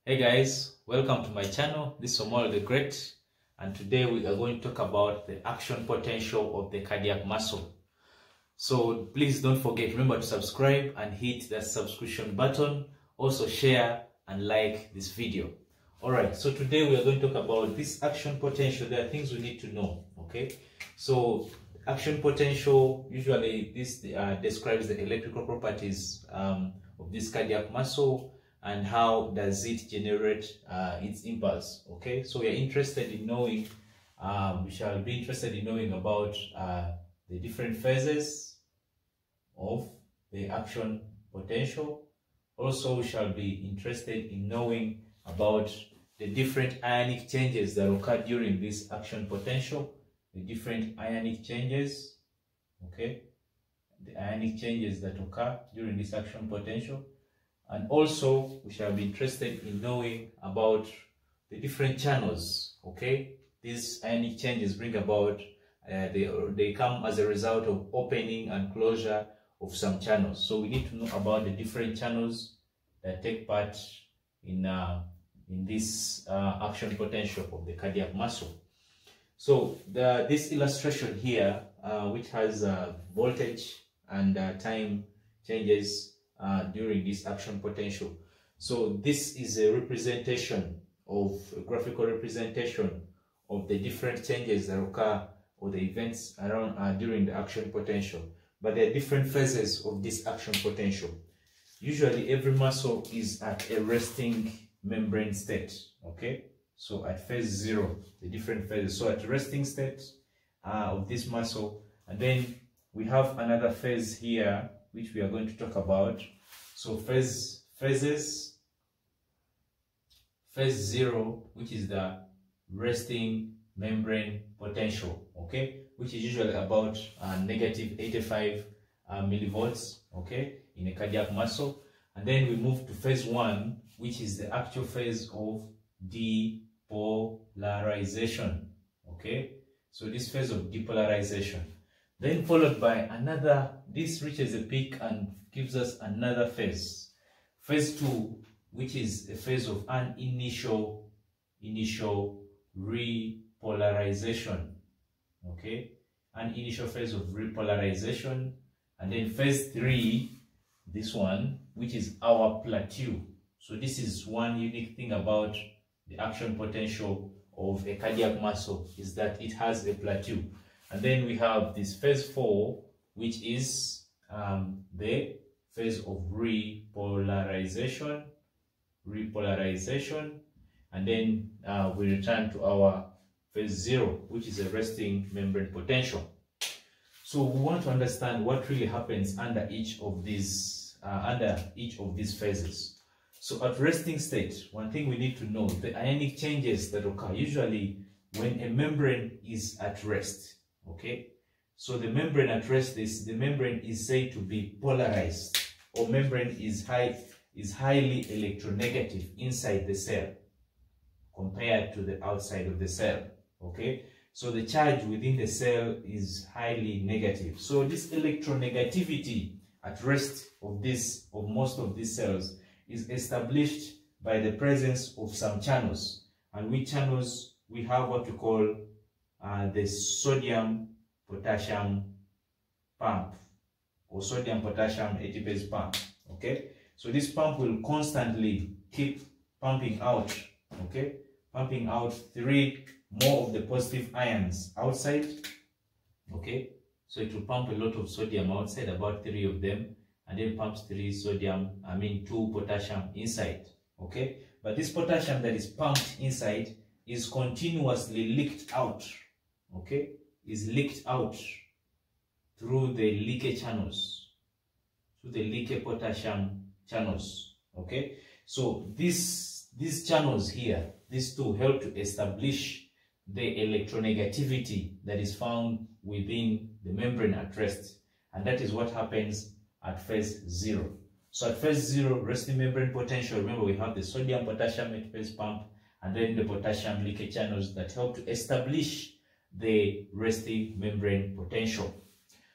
Hey guys, welcome to my channel. This is Omolo the Great, and today we are going to talk about the action potential of the cardiac muscle. So please don't forget, remember to subscribe and hit that subscription button. Also share and like this video. Alright, so today we are going to talk about this action potential. There are things we need to know, okay? So action potential, usually this describes the electrical properties of this cardiac muscle and how does it generate its impulse. Okay, so we are interested in knowing, we shall be interested in knowing about the different phases of the action potential. Also, we shall be interested in knowing about the different ionic changes that occur during this action potential, the different ionic changes, okay, the ionic changes that occur during this action potential. And also, we shall be interested in knowing about the different channels, okay? These ionic changes bring about, they come as a result of opening and closure of some channels. So we need to know about the different channels that take part in this action potential of the cardiac muscle. So this illustration here, which has voltage and time changes during this action potential. So this is a representation of a graphical representation of the different changes that occur or the events around during the action potential. But there are different phases of this action potential. Usually every muscle is at a resting membrane state, okay? So at phase 0, the different phases. So at resting state of this muscle, and then we have another phase here which we are going to talk about. So phase 0, which is the resting membrane potential, okay, which is usually about negative 85 millivolts, okay, in a cardiac muscle. And then we move to phase 1, which is the actual phase of depolarization, okay. So this phase of depolarization, then followed by another, this reaches a peak and gives us another phase. Phase 2, which is a phase of an initial repolarization, okay? An initial phase of repolarization. And then phase 3, this one, which is our plateau. So this is one unique thing about the action potential of a cardiac muscle, is that it has a plateau. And then we have this phase 4, which is the phase of repolarization, and then we return to our phase 0, which is a resting membrane potential. So we want to understand what really happens under each of these phases. So at resting state, one thing we need to know, the ionic changes that occur usually when a membrane is at rest. Okay, so the membrane at rest, the membrane is said to be polarized, or membrane is highly electronegative inside the cell compared to the outside of the cell. Okay, so the charge within the cell is highly negative. So this electronegativity at rest of most of these cells is established by the presence of some channels. And which channels? We have what we call the sodium-potassium pump, or sodium-potassium ATPase pump, okay? So this pump will constantly keep pumping out, okay? Pumping out 3 more of the positive ions outside, okay? So it will pump a lot of sodium outside, about 3 of them, and then pumps 2 potassium inside, okay? But this potassium that is pumped inside is continuously leaked out, okay, is leaked out through the leaky channels, through the leaky potassium channels, okay. So these channels here, these two, help to establish the electronegativity that is found within the membrane at rest, and that is what happens at phase 0. So at phase 0, resting membrane potential, remember we have the sodium potassium ATPase pump and then the potassium leakage channels that help to establish the resting membrane potential.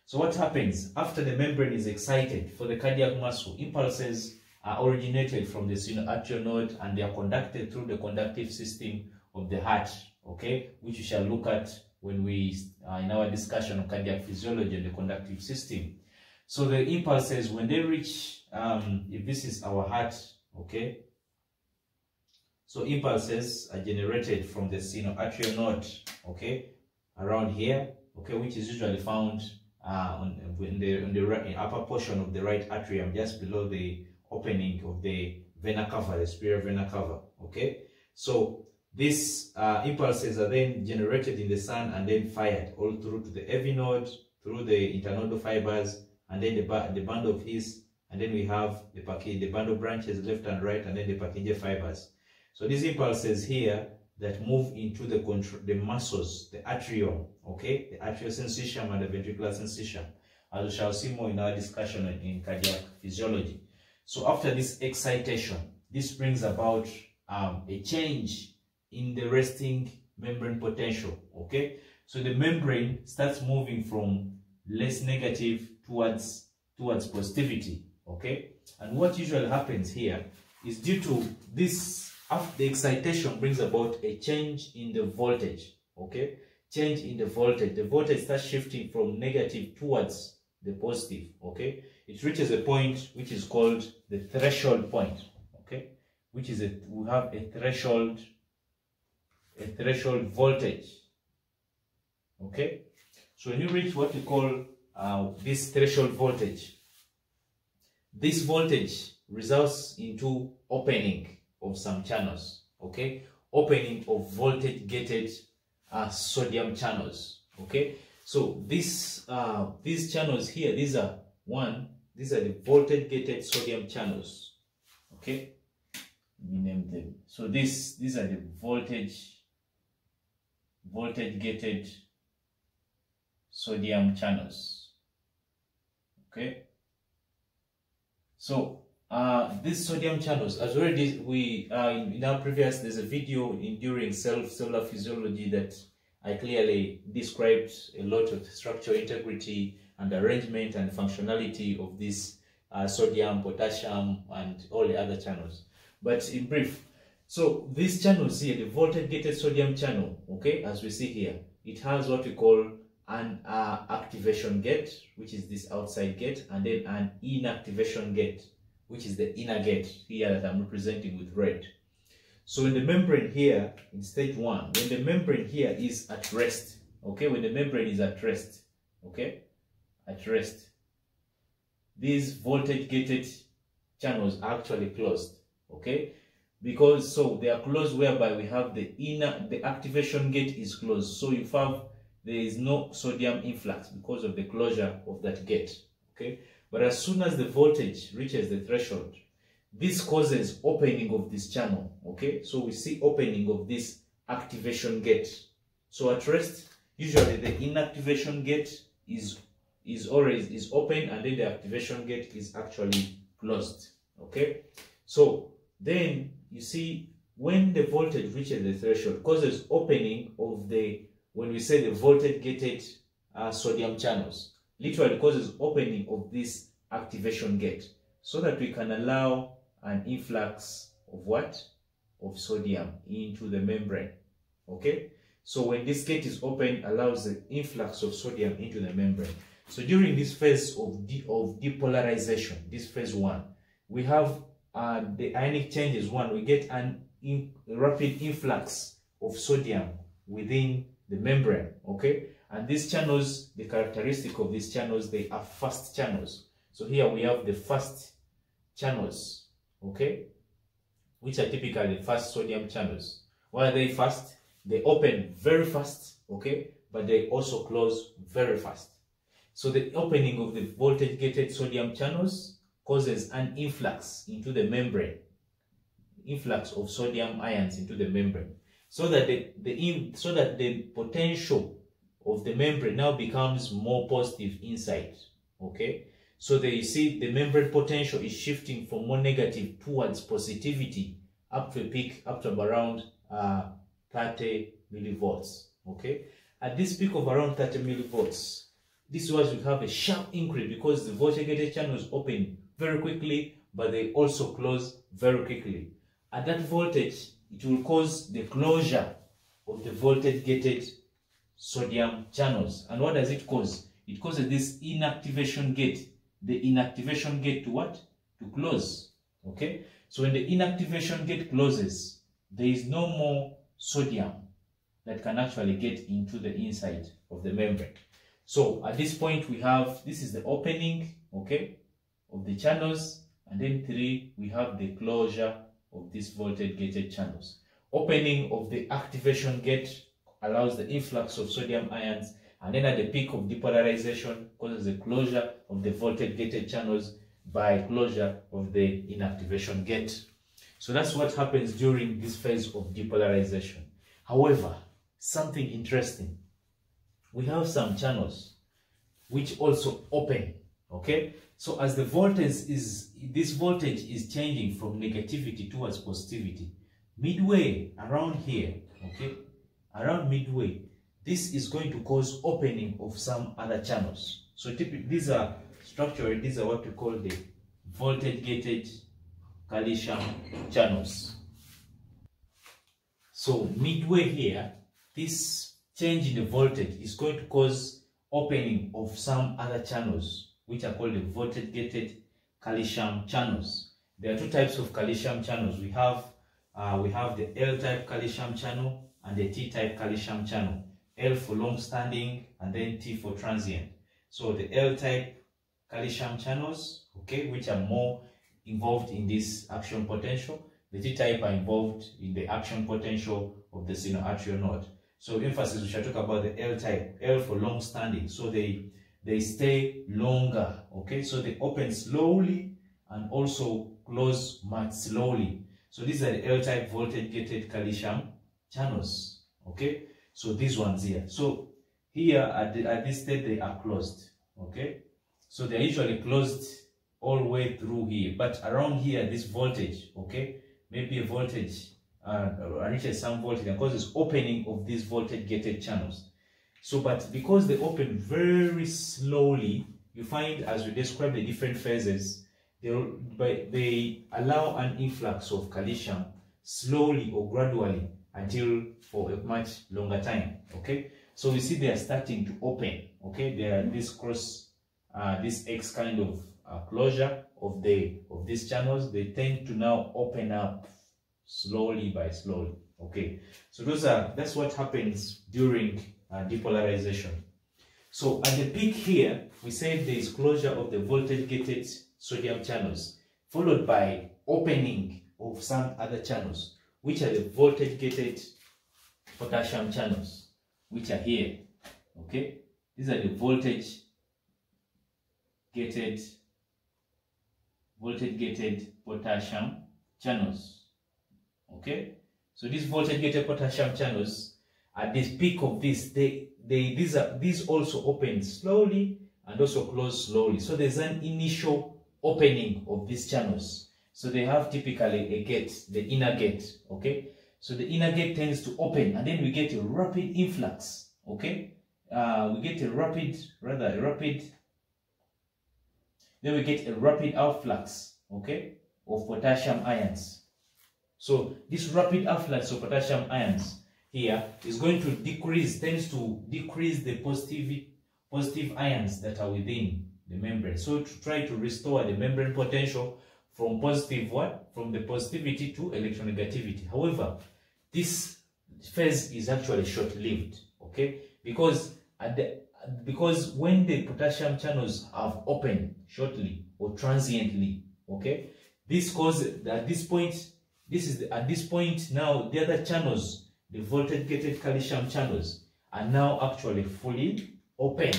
So what happens after the membrane is excited for the cardiac muscle? Impulses are originated from the sinoatrial node, and they are conducted through the conductive system of the heart, okay, which we shall look at when we in our discussion on cardiac physiology and the conductive system. So the impulses, when they reach, if this is our heart, okay, so impulses are generated from the sinoatrial node, okay, around here, okay, which is usually found in the upper portion of the right atrium, just below the opening of the vena cava, the superior vena cava, okay. So these impulses are then generated in the sun and then fired all through to the AV node, through the internodal fibers, and then the band of His, and then we have the band of branches left and right, and then the Purkinje fibers. So these impulses here that move into the muscles, the atrium, okay, the atriosyncytium and the ventricular syncytium, as we shall see more in our discussion in cardiac physiology. So after this excitation, this brings about a change in the resting membrane potential, okay. So the membrane starts moving from less negative towards positivity, okay. And what usually happens here is, due to this, after the excitation brings about a change in the voltage, okay, change in the voltage starts shifting from negative towards the positive, okay. It reaches a point which is called the threshold point, okay, which is we have a threshold voltage, okay. So when you reach what we call this threshold voltage, this voltage results into opening of some channels, okay, opening of voltage gated sodium channels, okay. So these channels here, these are the voltage gated sodium channels, okay. Let me name them. So these are the voltage gated sodium channels, okay. So these sodium channels, as already we in our previous, there's a video during cellular physiology that I clearly described a lot of structural integrity and arrangement and functionality of this sodium, potassium, and all the other channels. But in brief, so these channels here, the voltage gated sodium channel, okay, as we see here, it has what we call an activation gate, which is this outside gate, and then an inactivation gate, which is the inner gate here that I'm representing with red. So in the membrane here, in stage 1, when the membrane here is at rest, okay, when the membrane is at rest, okay, at rest, these voltage gated channels are actually closed, okay, because so they are closed whereby we have the activation gate is closed, so if there is no sodium influx because of the closure of that gate, okay. But as soon as the voltage reaches the threshold, this causes opening of this channel, okay. So we see opening of this activation gate. So at rest, usually the inactivation gate is open, and then the activation gate is actually closed, okay. So then you see, when the voltage reaches the threshold, causes opening of when we say the voltage gated sodium channels, literally causes opening of this activation gate, so that we can allow an influx of what? Of sodium into the membrane, okay. So when this gate is open, allows the influx of sodium into the membrane. So during this phase of depolarization, this phase 1, we have the ionic changes. We get a rapid influx of sodium within the membrane, okay. And these channels, the characteristic of these channels, they are fast channels. So here we have the fast channels, okay, which are typically fast sodium channels. Why are they fast? They open very fast, okay, but they also close very fast. So the opening of the voltage gated sodium channels causes an influx into the membrane, influx of sodium ions into the membrane, so that the potential of the membrane now becomes more positive inside, okay. So you see the membrane potential is shifting from more negative towards positivity up to a peak, up to around 30 millivolts, okay. At this peak of around 30 millivolts, this was we have a sharp increase because the voltage gated channels open very quickly, but they also close very quickly. At that voltage, it will cause the closure of the voltage gated sodium channels. And what does it cause? It causes this inactivation gate. The inactivation gate to what? To close. Okay? So when the inactivation gate closes, there is no more sodium that can actually get into the inside of the membrane. So at this point we have, this is the opening, okay, of the channels, and then 3, we have the closure of these voltage gated channels. Opening of the activation gate allows the influx of sodium ions, and then at the peak of depolarization causes the closure of the voltage gated channels by closure of the inactivation gate. So that's what happens during this phase of depolarization. However, something interesting, we have some channels which also open, okay? So as the voltage is, this voltage is changing from negativity towards positivity, midway around here, okay, around midway, this is going to cause opening of some other channels. So typically these are structurally, these are what we call the voltage gated calcium channels. So midway here, this change in the voltage is going to cause opening of some other channels, which are called the voltage gated calcium channels. There are 2 types of calcium channels. We have the L-type calcium channel and the T-type calcium channel. L for long-standing and then T for transient. So the L-type calcium channels, okay, which are more involved in this action potential. The T-type are involved in the action potential of the sinoatrial node. So emphasis, we shall talk about the L-type. L for long-standing. So they stay longer, okay? So they open slowly and also close much slowly. So these are the L-type voltage gated calcium channels, okay? So these ones here. So here at this state they are closed, okay? So they are usually closed all the way through here, but around here this voltage, okay, maybe a voltage reaches some voltage and causes opening of these voltage gated channels. So but because they open very slowly, you find as we describe the different phases, they allow an influx of calcium slowly or gradually until for a much longer time, okay? So we see they are starting to open, okay? They are this cross, this X kind of closure of these channels. They tend to now open up slowly by slowly, okay? So that's what happens during depolarization. So at the peak here, we said there is closure of the voltage gated sodium channels, followed by opening of some other channels, which are the voltage gated potassium channels, which are here, okay? These are the voltage gated potassium channels, okay? So these voltage gated potassium channels, at this peak of this, these also open slowly and also close slowly. So there's an initial opening of these channels. So they have typically a gate, the inner gate, okay? So the inner gate tends to open, and then we get a rapid influx, okay? We get a rapid outflux, okay, of potassium ions. So this rapid outflux of potassium ions here is going to tends to decrease the positive ions that are within the membrane. So to try to restore the membrane potential from from the positivity to electronegativity. However, this phase is actually short-lived, okay? Because when the potassium channels have opened shortly or transiently, okay, this causes at this point now the other channels, the voltage gated calcium channels, are now actually fully open,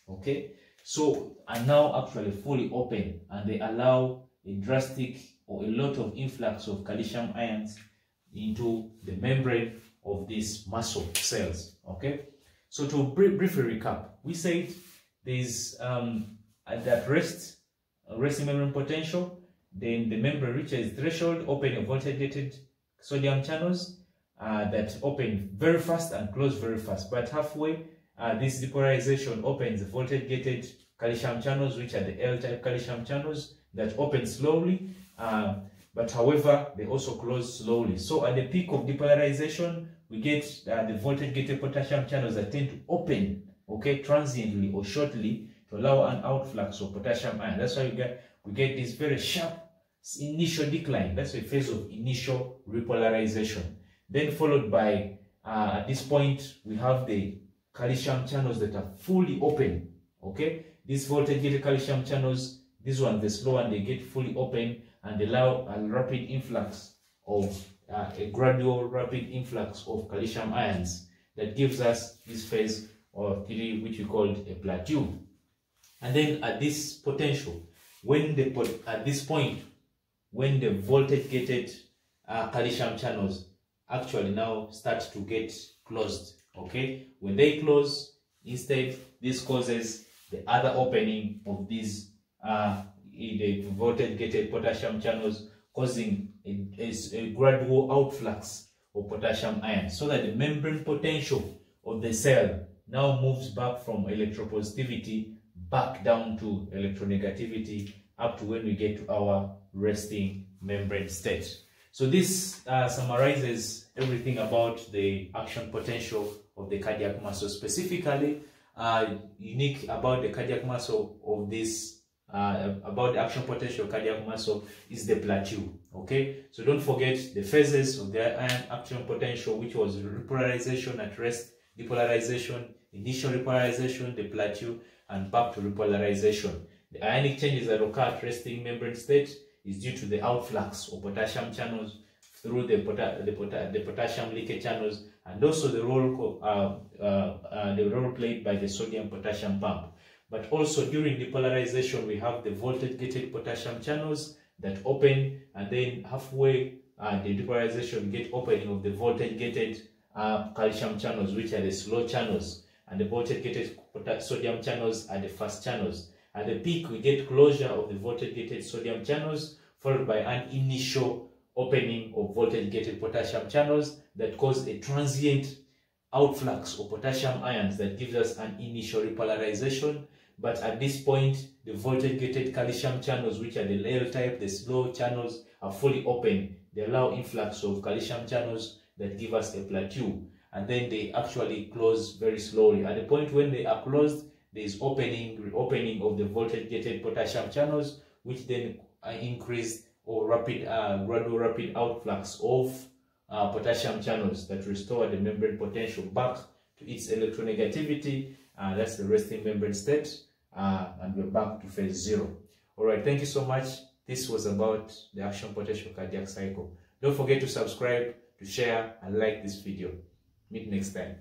okay? So are now actually fully open, and they allow a drastic or a lot of influx of calcium ions into the membrane of these muscle cells, okay? So to briefly recap, we said there's at resting membrane potential, then the membrane reaches threshold, open a voltage gated sodium channels that open very fast and close very fast. But halfway, this depolarization opens the voltage gated calcium channels, which are the L-type calcium channels that open slowly. but however, they also close slowly. So at the peak of depolarization, we get the voltage-gated potassium channels that tend to open, okay, transiently or shortly to allow an outflux of potassium ion. That's why we get this very sharp initial decline. That's a phase of initial repolarization. Then followed by, at this point, we have the calcium channels that are fully open, okay? These voltage-gated calcium channels, this one, the slow one, they get fully open and allow a rapid influx of, a gradual rapid influx of calcium ions that gives us this phase of 3, which we call a plateau. And then at this potential, at this point, when the voltage-gated calcium channels actually now start to get closed, okay? When they close, instead, this causes the other opening of these the voltage-gated potassium channels, causing a gradual outflux of potassium ion, so that the membrane potential of the cell now moves back from electropositivity back down to electronegativity, up to when we get to our resting membrane state. So this summarizes everything about the action potential of the cardiac muscle. Specifically, unique about the cardiac muscle of this, about the action potential of cardiac muscle is the plateau. Okay, so don't forget the phases of the ion action potential, which was repolarization at rest, depolarization, initial repolarization, the plateau, and back to repolarization. The ionic changes that occur at resting membrane state is due to the outflux of potassium channels through the potassium leakage channels, and also the role played by the sodium-potassium pump. But also during depolarization, we have the voltage-gated potassium channels that open, and then halfway the depolarization, we get opening of the voltage-gated calcium channels, which are the slow channels, and the voltage-gated sodium channels are the fast channels. At the peak, we get closure of the voltage-gated sodium channels, followed by an initial opening of voltage-gated potassium channels that cause a transient outflux of potassium ions that gives us an initial repolarization. But at this point, the voltage-gated calcium channels, which are the L type, the slow channels, are fully open. They allow influx of calcium channels that give us a plateau, and then they actually close very slowly. At the point when they are closed, there is reopening of the voltage-gated potassium channels, which then increase or gradual rapid outflux of potassium channels that restore the membrane potential back to its electronegativity. That's the resting membrane state, and we're back to phase 0. All right, thank you so much. This was about the action potential cardiac cycle. Don't forget to subscribe, to share, and like this video. Meet next time.